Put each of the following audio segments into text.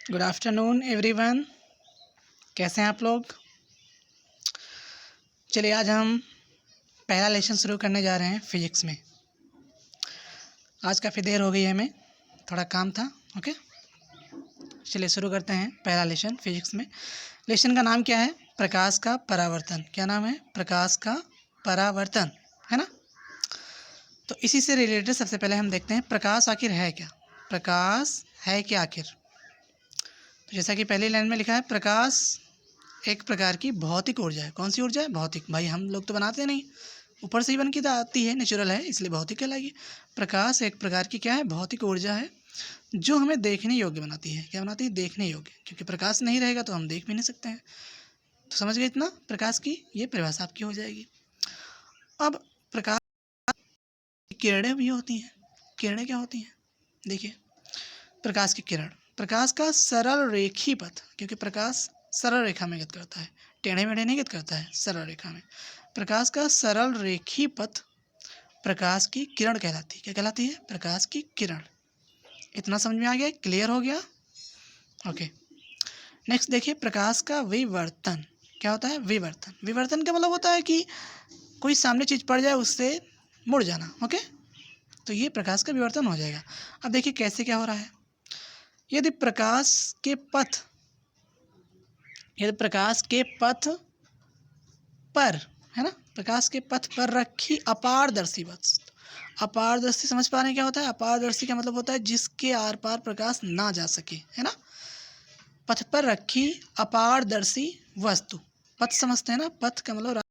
Good afternoon everyone. कैसे हैं आप लोग? चलिए आज हम पहला लेसन शुरू करने जा रहे हैं फिजिक्स में। आज काफ़ी देर हो गई है, हमें थोड़ा काम था। ओके, चलिए शुरू करते हैं पहला लेसन फिजिक्स में। लेसन का नाम क्या है? प्रकाश का परावर्तन। क्या नाम है? प्रकाश का परावर्तन, है ना। तो इसी से रिलेटेड सबसे पहले हम देखते हैं प्रकाश आखिर है क्या। प्रकाश है क्या आखिर? तो जैसा कि पहली लाइन में लिखा है, प्रकाश एक प्रकार की भौतिक ऊर्जा है। कौन सी ऊर्जा है? भौतिक। भाई हम लोग तो बनाते नहीं, ऊपर से ही बन के आती है, नेचुरल है, इसलिए भौतिक कहलाएगी। प्रकाश एक प्रकार की क्या है? भौतिक ऊर्जा है जो हमें देखने योग्य बनाती है। क्या बनाती है? देखने योग्य, क्योंकि प्रकाश नहीं रहेगा तो हम देख भी नहीं सकते हैं। तो समझ गए इतना? प्रकाश की ये परिभाषा आपकी हो जाएगी। अब प्रकाश की किरणें भी होती हैं। किरणें क्या होती हैं? देखिए, प्रकाश की किरण, प्रकाश का सरल रेखी पथ, क्योंकि प्रकाश सरल रेखा में गति करता है, टेढ़े मेढ़े नहीं गति करता है, सरल रेखा में। प्रकाश का सरल रेखी पथ प्रकाश की किरण कहलाती है। क्या कहलाती है? प्रकाश की किरण। इतना समझ में आ गया? क्लियर हो गया? ओके, नेक्स्ट देखिए, प्रकाश का विवर्तन। क्या होता है? विवर्तन। विवर्तन का मतलब होता है कि कोई सामने चीज़ पड़ जाए उससे मुड़ जाना। ओके, तो ये प्रकाश का विवर्तन हो जाएगा। अब देखिए कैसे क्या हो रहा है। यदि प्रकाश के पथ पर, है ना, प्रकाश के पथ पर रखी अपारदर्शी वस्तु। अपारदर्शी समझ पा रहे हैं क्या होता है? अपारदर्शी का मतलब होता है जिसके आर पार प्रकाश ना जा सके, है ना। पथ पर रखी अपारदर्शी वस्तु, पथ समझते हैं ना, पथ का मतलब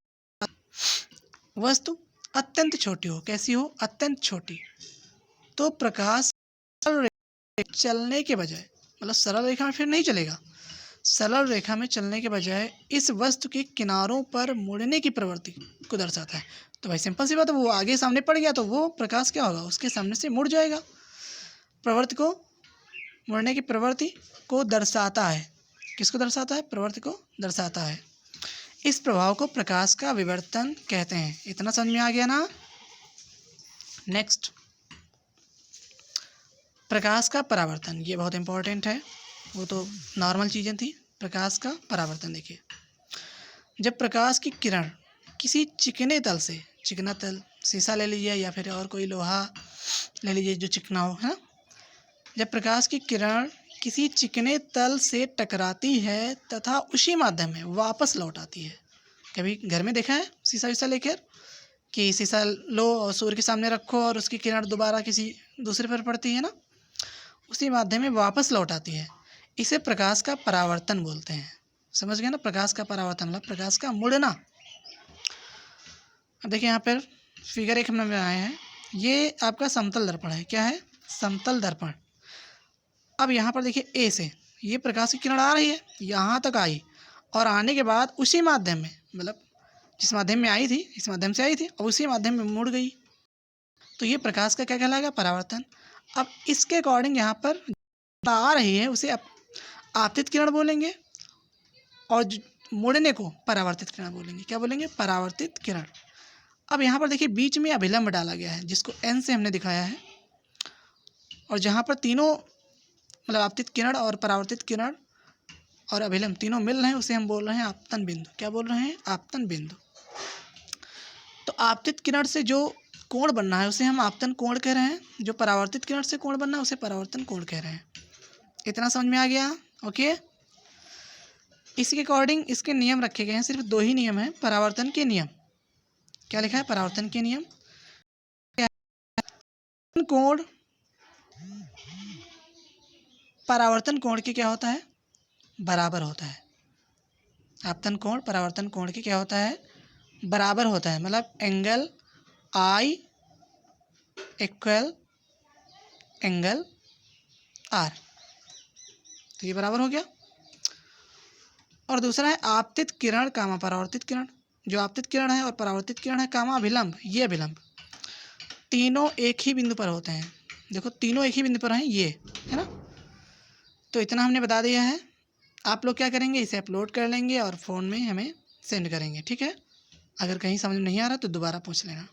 वस्तु अत्यंत छोटी हो। कैसी हो? अत्यंत छोटी। तो प्रकाश चलने के बजाय, मतलब सरल रेखा में फिर नहीं चलेगा, सरल रेखा में चलने के बजाय इस वस्तु के किनारों पर मुड़ने की प्रवृत्ति को दर्शाता है। तो भाई सिंपल सी बात है, वो आगे सामने पड़ गया तो वो प्रकाश क्या होगा? उसके सामने से मुड़ जाएगा। प्रवृत्ति को, मुड़ने की प्रवृत्ति को दर्शाता है। किसको दर्शाता है? प्रवृत्ति को दर्शाता है। इस प्रभाव को प्रकाश का विवर्तन कहते हैं। इतना समझ में आ गया ना। नेक्स्ट, प्रकाश का परावर्तन। ये बहुत इंपॉर्टेंट है, वो तो नॉर्मल चीज़ें थी। प्रकाश का परावर्तन देखिए, जब प्रकाश की किरण किसी चिकने तल से, चिकना तल शीशा ले लीजिए या फिर और कोई लोहा ले लीजिए जो चिकना हो, है ना। जब प्रकाश की किरण किसी चिकने तल से टकराती है तथा उसी माध्यम में वापस लौट आती है। कभी घर में देखा है शीशा वीशा लेकर कि शीशा लो और सूर्य के सामने रखो और उसकी किरण दोबारा किसी दूसरे पर पड़ती है ना, उसी माध्यम में वापस लौट आती है। इसे प्रकाश का परावर्तन बोलते हैं। समझ गए ना? प्रकाश का परावर्तन मतलब प्रकाश का मुड़ना। अब देखिए यहाँ पर फिगर 1 हमने बनाया है, ये आपका समतल दर्पण है। क्या है? समतल दर्पण। अब यहाँ पर देखिए ए से ये प्रकाश की किरण आ रही है, यहाँ तक आई और आने के बाद उसी माध्यम में, मतलब जिस माध्यम में आई थी, इस माध्यम से आई थी और उसी माध्यम में मुड़ गई। तो ये प्रकाश का क्या कहलाएगा? परावर्तन। अब इसके अकॉर्डिंग यहाँ पर आ रही है उसे आपतित किरण बोलेंगे और मुड़ने को परावर्तित किरण बोलेंगे। क्या बोलेंगे? परावर्तित किरण। अब यहाँ पर देखिए बीच में अभिलंब डाला गया है, जिसको एन से हमने दिखाया है, और जहाँ पर तीनों, मतलब आपतित किरण और परावर्तित किरण और अभिलंब तीनों मिल रहे हैं, उसे हम बोल रहे हैं आपतन बिंदु। क्या बोल रहे हैं? आपतन बिंदु। तो आपतित किरण से जो कोण बनना है उसे हम आपतन कोण कह रहे हैं, जो परावर्तित किरण से कोण बनना है उसे परावर्तन कोण कह रहे हैं। इतना समझ में आ गया? ओके, इसके अकॉर्डिंग इसके नियम रखे गए हैं। सिर्फ 2 ही नियम हैं परावर्तन के नियम। क्या लिखा है? परावर्तन के नियम। कोण परावर्तन कोण के क्या होता है? बराबर होता है। आपतन कोण परावर्तन कोण के क्या होता है? बराबर होता है। मतलब angle I equal angle R, तो ये बराबर हो गया। और दूसरा है आपतित किरण कामा परावर्तित किरण। जो आपतित किरण है और परावर्तित किरण है कामा अभिलंब, ये अभिलंब तीनों एक ही बिंदु पर होते हैं। देखो तीनों एक ही बिंदु पर हैं, ये है ना। तो इतना हमने बता दिया है। आप लोग क्या करेंगे? इसे अपलोड कर लेंगे और फ़ोन में हमें सेंड करेंगे, ठीक है। अगर कहीं समझ में नहीं आ रहा तो दोबारा पूछ लेना।